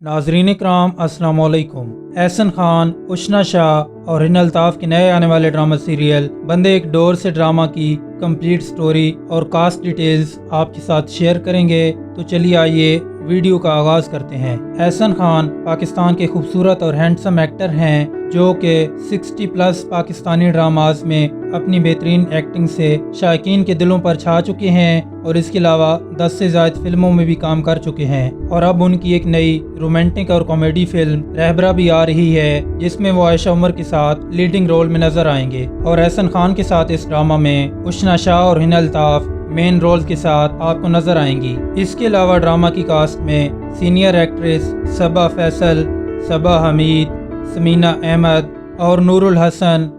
नाजरीन इकराम अस्सलाम वालेकुम। एहसन खान, उशना शाह और हिना अल्ताफ़ के नए आने वाले ड्रामा सीरियल बंदे एक डोर से ड्रामा की कंप्लीट स्टोरी और कास्ट डिटेल्स आपके साथ शेयर करेंगे। तो चलिए आइए वीडियो का आगाज़ करते हैं। एहसन खान पाकिस्तान के खूबसूरत और हैंडसम एक्टर हैं जो कि 60+ पाकिस्तानी ड्रामाज में अपनी बेहतरीन एक्टिंग से शायकीन के दिलों पर छा चुके हैं और इसके अलावा 10 से ज़ायद फिल्मों में भी काम कर चुके हैं। और अब उनकी एक नई रोमांटिक और कॉमेडी फिल्म रहबरा भी आ रही है जिसमें वो आयशा उमर के साथ लीडिंग रोल में नजर आएंगे। और एहसन खान के साथ इस ड्रामा में उशना शाह और हिना अल्ताफ़ मेन रोल्स के साथ आपको नजर आएंगी। इसके अलावा ड्रामा की कास्ट में सीनियर एक्ट्रेस सबा फैसल, सबा हमीद, समीना अहमद और नूरुल हसन,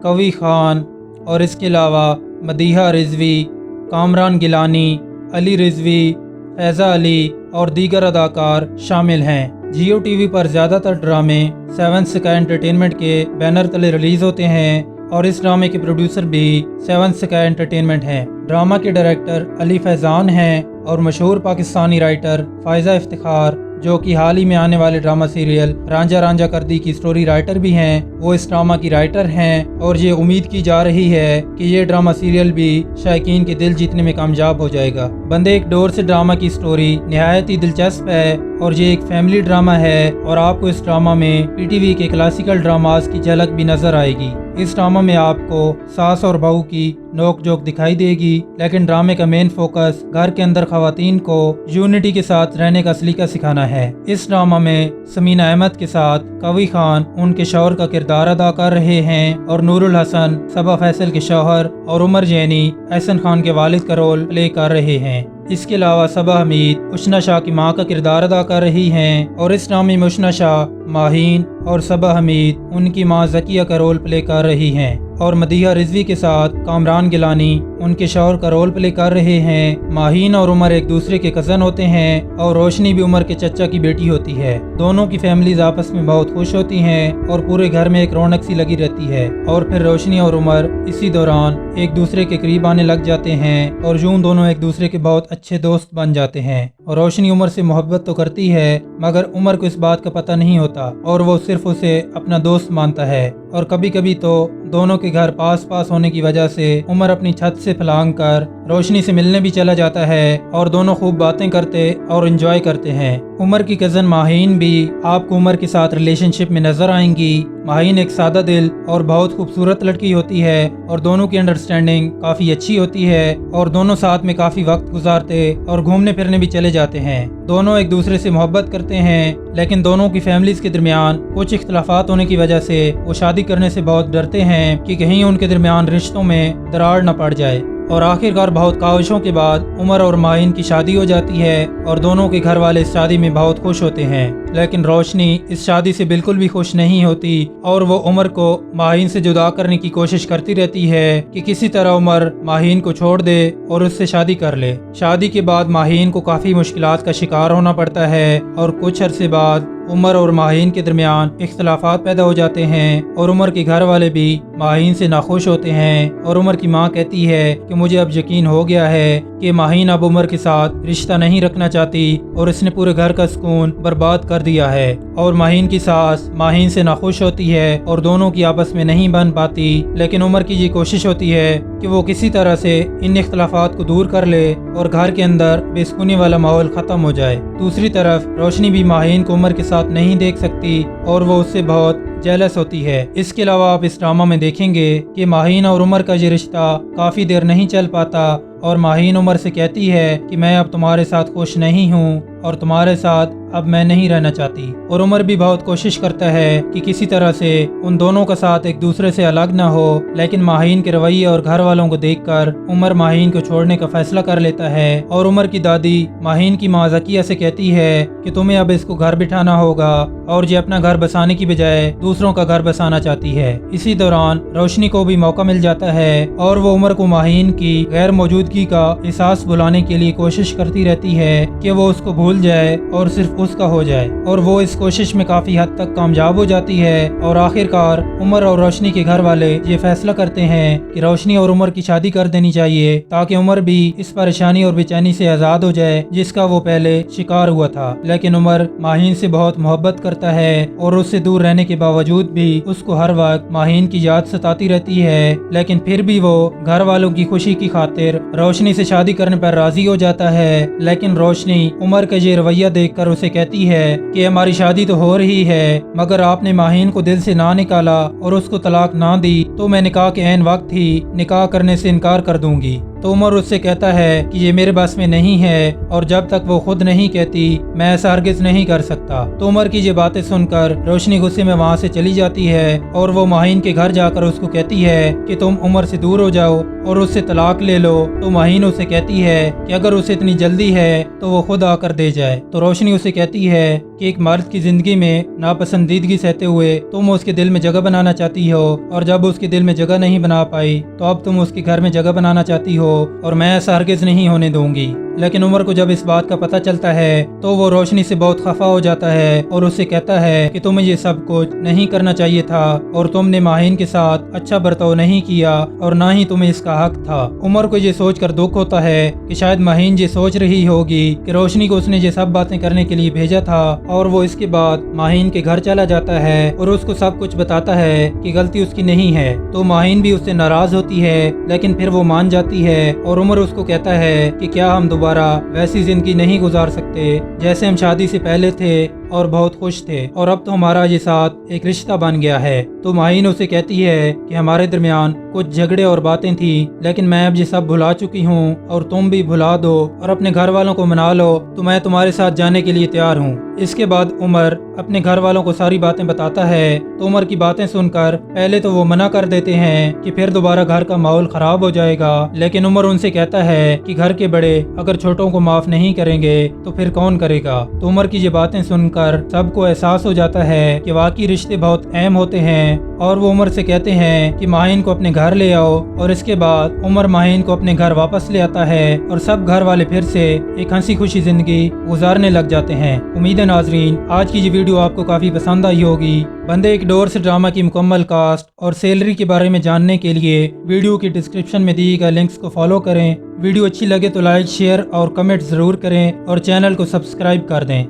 कवी खान और इसके अलावा मदीहा रिजवी, कामरान गिलानी, अली रिजवी, फैज़ा अली और दीगर अदाकार शामिल हैं। जियो टीवी पर ज़्यादातर ड्रामे 7 स्काई एंटरटेनमेंट के बैनर तले रिलीज़ होते हैं और इस ड्रामे के प्रोड्यूसर भी 7 स्काई एंटरटेनमेंट हैं। ड्रामा के डायरेक्टर अली फैज़ान हैं और मशहूर पाकिस्तानी राइटर फ़ायज़ा इफ्तिखार जो कि हाल ही में आने वाले ड्रामा सीरियल रांझा रांझा कर दी की स्टोरी राइटर भी हैं, वो इस ड्रामा की राइटर हैं। और ये उम्मीद की जा रही है कि ये ड्रामा सीरियल भी शायकीन के दिल जीतने में कामयाब हो जाएगा। बंदे एक डोर से ड्रामा की स्टोरी निहायत ही दिलचस्प है और ये एक फैमिली ड्रामा है और आपको इस ड्रामा में पीटीवी के क्लासिकल ड्रामाज की झलक भी नजर आएगी। इस ड्रामा में आपको सास और बहू की नोक जोक दिखाई देगी, लेकिन ड्रामे का मेन फोकस घर के अंदर खवातीन को यूनिटी के साथ रहने का सलीका सिखाना है। इस ड्रामा में समीना अहमद के साथ कवी खान उनके शौहर का किरदार अदा कर रहे हैं और नूरुल हसन सबा फैसल के शौहर और उमर जैनी एहसन खान के वालिद का रोल प्ले कर रहे हैं। इसके अलावा सबा हमीद उशना शाह की मां का किरदार अदा कर रही हैं और इस ड्रामे में उशना शाह माहीन और सबा हमीद उनकी मां ज़किया का रोल प्ले कर रही हैं और मदीहा रिजवी के साथ कामरान गिलानी उनके शौहर का रोल प्ले कर रहे हैं। माहीन और उमर एक दूसरे के कज़न होते हैं और रोशनी भी उमर के चचा की बेटी होती है। दोनों की फैमिलीज आपस में बहुत खुश होती हैं और पूरे घर में एक रौनक सी लगी रहती है। और फिर रोशनी और उमर इसी दौरान एक दूसरे के करीब आने लग जाते हैं और यूं दोनों एक दूसरे के बहुत अच्छे दोस्त बन जाते हैं। और रोशनी उमर से मोहब्बत तो करती है मगर उमर को इस बात का पता नहीं होता और वो सिर्फ उसे अपना दोस्त मानता है। और कभी कभी तो दोनों के घर पास पास होने की वजह से उमर अपनी छत से फलांग कर रोशनी से मिलने भी चला जाता है और दोनों खूब बातें करते और एंजॉय करते हैं। उमर की कज़न माहीन भी आपको उमर के साथ रिलेशनशिप में नजर आएंगी। माहीन एक सादा दिल और बहुत खूबसूरत लड़की होती है और दोनों की अंडरस्टैंडिंग काफी अच्छी होती है और दोनों साथ में काफी वक्त गुजारते और घूमने फिरने भी चले जाते हैं। दोनों एक दूसरे से मोहब्बत करते हैं लेकिन दोनों की फैमिलीज के दरमियान कुछ इख्तलाफात होने की वजह से वो शादी करने से बहुत डरते हैं कि कहीं उनके दरमियान रिश्तों में दरार न पड़ जाए। और आखिरकार बहुत काविशों के बाद उमर और माहीन की शादी हो जाती है और दोनों के घर वाले इस शादी में बहुत खुश होते हैं। लेकिन रोशनी इस शादी से बिल्कुल भी खुश नहीं होती और वो उमर को माहीन से जुदा करने की कोशिश करती रहती है कि किसी तरह उमर माहीन को छोड़ दे और उससे शादी कर ले। शादी के बाद माहीन को काफी मुश्किलात का शिकार होना पड़ता है और कुछ अरसे बाद उमर और माहीन के दरमियान इख्तलाफात पैदा हो जाते हैं और उमर के घर वाले भी माहीन से नाखुश होते हैं। और उमर की मां कहती है कि मुझे अब यकीन हो गया है कि माहीन अब उमर के साथ रिश्ता नहीं रखना चाहती और इसने पूरे घर का सुकून बर्बाद कर दिया है। और माहीन की सास माहीन से नाखुश होती है और दोनों की आपस में नहीं बन पाती, लेकिन उमर की ये कोशिश होती है कि वो किसी तरह से इन इख्तलाफात को दूर कर ले और घर के अंदर बेसुकूनी वाला माहौल खत्म हो जाए। दूसरी तरफ रोशनी भी माहीन को उमर के साथ नहीं देख सकती और वो उससे बहुत जेलस होती है। इसके अलावा आप इस ड्रामा में देखेंगे कि माहीन और उमर का ये रिश्ता काफी देर नहीं चल पाता और माहीन उमर से कहती है कि मैं अब तुम्हारे साथ खुश नहीं हूँ और तुम्हारे साथ अब मैं नहीं रहना चाहती। और उमर भी बहुत कोशिश करता है कि किसी तरह से उन दोनों का साथ एक दूसरे से अलग ना हो, लेकिन माहीन के रवैये और घर वालों को देखकर उमर माहीन को छोड़ने का फैसला कर लेता है। और उमर की दादी माहीन की मां ज़किया से कहती है कि तुम्हें अब इसको घर बिठाना होगा और ये अपना घर बसाने की बजाय दूसरों का घर बसाना चाहती है। इसी दौरान रोशनी को भी मौका मिल जाता है और वो उमर को माहीन की गैर मौजूदगी का एहसास बुलाने के लिए कोशिश करती रहती है कि वो उसको भूल بھول جائے اور صرف اس کا ہو جائے، اور وہ اس کوشش میں کافی حد تک کامیاب ہو جاتی ہے، اور آخر کار عمر اور روشنی کے گھر والے یہ فیصلہ کرتے ہیں کہ روشنی اور عمر کی شادی کر دینی چاہیے تاکہ عمر بھی اس پریشانی اور بے چینی سے آزاد ہو جائے جس کا وہ پہلے شکار ہوا تھا۔ لیکن عمر ماہین سے بہت محبت کرتا ہے اور اس سے دور رہنے کے باوجود بھی اس کو ہر وقت ماہین کی یاد ستاتی رہتی ہے، لیکن پھر بھی وہ گھر والوں کی خوشی کی خاطر روشنی سے شادی کرنے پر راضی ہو جاتا ہے۔ لیکن روشنی عمر کا یہ رویہ دیکھ کر اسے کہتی ہے کہ ہماری شادی تو ہو رہی ہے، مگر آپ نے ماہین کو دل سے نہ نکالا اور اس کو طلاق نہ دی تو میں نکاح کے عین وقت ہی نکاح کرنے سے انکار کر دوں گی۔ تو عمر اس سے کہتا ہے کہ یہ میرے بس میں نہیں ہے، اور جب تک وہ خود نہیں کہتی میں ایسا ہرگز نہیں کر سکتا۔ تو عمر کی یہ باتیں سن کر روشنی غصے میں وہاں سے چلی جاتی ہے اور وہ ماہین کے گھر جا کر اس کو کہتی ہے کہ تم عمر سے دور ہو جاؤ اور اس سے طلاق لے لو۔ تو ماہین اسے کہتی ہے کہ اگر اسے اتنی جلدی ہے تو وہ خود آ کر دے جائے۔ تو روشنی اسے کہتی ہے کہ ایک مرد کی زندگی میں ناپسندیدگی سہتے ہوئے تم اس کے دل میں جگہ بنانا چاہتی ہو، اور جب اس کے دل میں جگہ نہیں بنا پائی تو اب تم اس کے گھر میں جگہ بنانا چاہتی ہو، اور میں ایسا ہرگز نہیں ہونے دوں گی۔ لیکن عمر کو جب اس بات کا پتہ چلتا ہے تو وہ روشنی سے بہت خفا ہو جاتا ہے اور اس سے کہتا ہے کہ تمہیں یہ سب کچھ نہیں کرنا چاہیے تھا، اور تم نے ماہین کے ساتھ اچھا برتاؤ نہیں کیا، اور نہ ہی تمہیں اس کا حق تھا۔ عمر کو یہ سوچ کر دکھ ہوتا ہے کہ شاید ماہین یہ سوچ رہی ہوگی کہ روشنی کو اس نے یہ سب باتیں کرنے کے لیے بھیجا تھا، اور وہ اس کے بعد ماہین کے گھر چلا جاتا ہے اور اس کو سب کچھ بتاتا ہے کہ غلطی اس کی نہیں ہے۔ تو ماہین بھی اس سے ناراض ہوتی ہے، لیکن پھر وہ مان جاتی ہے، اور عمر اس کو کہتا ہے کہ کیا ہم دوبارہ ویسی زندگی نہیں گزار سکتے جیسے ہم شادی سے پہلے تھے اور بہت خوش تھے، اور اب تو ہمارا یہ ساتھ ایک رشتہ بن گیا ہے۔ تو ماہین اسے کہتی ہے کہ ہمارے درمیان کچھ جھگڑے اور باتیں تھیں، لیکن میں اب یہ سب بھلا چکی ہوں، اور تم بھی بھلا دو اور اپنے گھر والوں کو منا لو، تو میں تمہارے ساتھ جانے کے لیے تیار ہوں۔ اس کے بعد عمر اپنے گھر والوں کو ساری باتیں بتاتا ہے، تو عمر کی باتیں سن کر پہلے تو وہ منع کر دیتے ہیں کہ پھر دوبارہ گھر کا ماحول خراب ہو جائے گا، لیکن عمر ان سے کہتا ہے کہ گھر کے بڑے اگر چھوٹوں کو معاف نہیں کریں گے تو پھر کون کرے گا۔ تو عمر کی یہ باتیں سن کر سب کو احساس ہو جاتا ہے کہ واقعی رشتے بہت اہم ہوتے ہیں، اور وہ عمر سے کہتے ہیں کہ ماہین کو اپنے گھر لے آؤ، اور اس کے بعد عمر ماہین کو اپنے گھر واپس لے آتا ہے اور سب گھر والے پھر سے ایک ہنسی خوشی زندگی گزارنے لگ جاتے ہیں۔ امید ہے ناظرین آج کی یہ ویڈیو آپ کو کافی پسند آئی ہوگی۔ بندے ایک ڈور سے ڈرامہ کی مکمل کاسٹ اور سیلری کے بارے میں جاننے کے لیے ویڈیو کی ڈسکرپشن میں دیے گئے لنکس کو فالو کریں۔ ویڈیو اچھی لگے تو لائک، شیئر اور کمنٹ ضرور کریں، اور چینل کو سبسکرائب کر دیں۔